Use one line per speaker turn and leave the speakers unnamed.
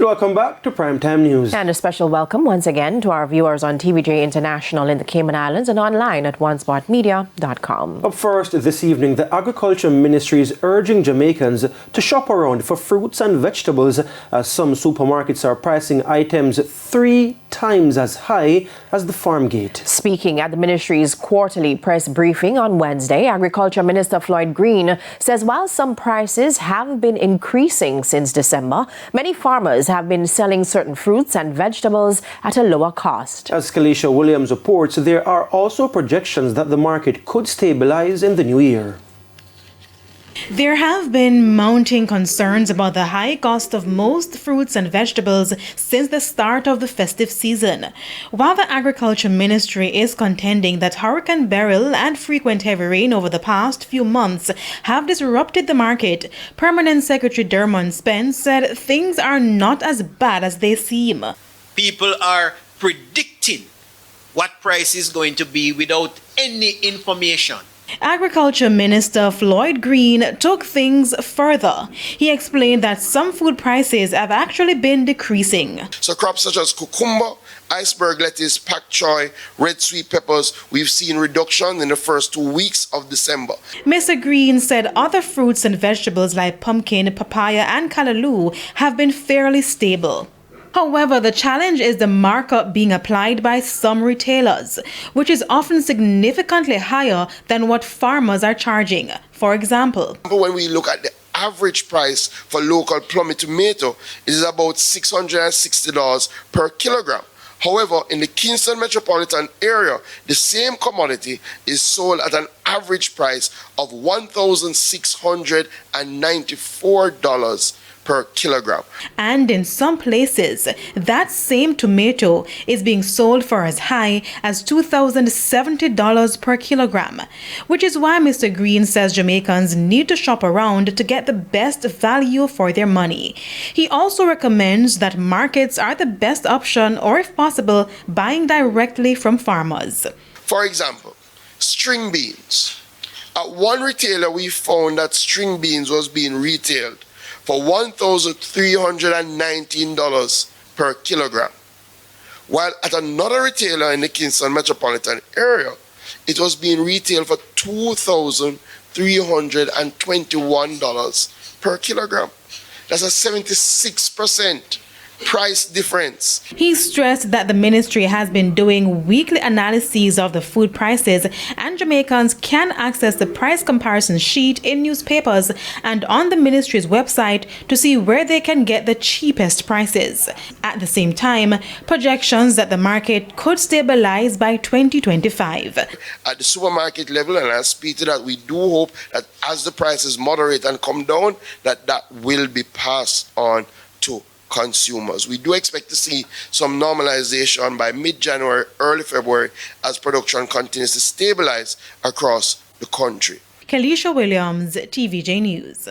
welcome back to Primetime News.
And a special welcome once again to our viewers on TVJ International in the Cayman Islands and online at onespotmedia.com.
Up first this evening, the Agriculture Ministry is urging Jamaicans to shop around for fruits and vegetables as some supermarkets are pricing items 3 times as high as the farm gate.
Speaking at the ministry's quarterly press briefing on Wednesday, Agriculture Minister Floyd Green says while some prices have been increasing since December, many farmers have been selling certain fruits and vegetables at a lower cost.
As Kalisha Williams reports, there are also projections that the market could stabilize in the new year.
There have been mounting concerns about the high cost of most fruits and vegetables since the start of the festive season. While the Agriculture Ministry is contending that Hurricane Beryl and frequent heavy rain over the past few months have disrupted the market, Permanent Secretary Dermot Spence said things are not as bad as they seem.
People are predicting what price is going to be without any information.
Agriculture Minister Floyd Green took things further. He explained that some food prices have actually been decreasing.
So crops such as cucumber, iceberg lettuce, pak choy, red sweet peppers, we've seen reduction in the first 2 weeks of December.
Mr. Green said other fruits and vegetables like pumpkin, papaya and callaloo have been fairly stable. However, the challenge is the markup being applied by some retailers, which is often significantly higher than what farmers are charging. For example,
when we look at the average price for local plummy tomato, it is about $660 per kilogram. However, in the Kingston metropolitan area, the same commodity is sold at an average price of $1,694 per kilogram.
And in some places, that same tomato is being sold for as high as $2,070 per kilogram, which is why Mr. Green says Jamaicans need to shop around to get the best value for their money. He also recommends that markets are the best option, or if possible, buying directly from farmers.
For example, string beans. At one retailer, we found that string beans was being retailed for $1,319 per kilogram, while at another retailer in the Kingston metropolitan area, it was being retailed for $2,321 per kilogram. That's a 76% price difference.
He stressed that the ministry has been doing weekly analyses of the food prices, and Jamaicans can access the price comparison sheet in newspapers and on the ministry's website to see where they can get the cheapest prices. At the same time, projections that the market could stabilize by 2025.
At the supermarket level, and I speak to that, we do hope that as the prices moderate and come down, that will be passed on to consumers. We do expect to see some normalization by mid-January, early February, as production continues to stabilize across the country.
Kalisha Williams, TVJ News.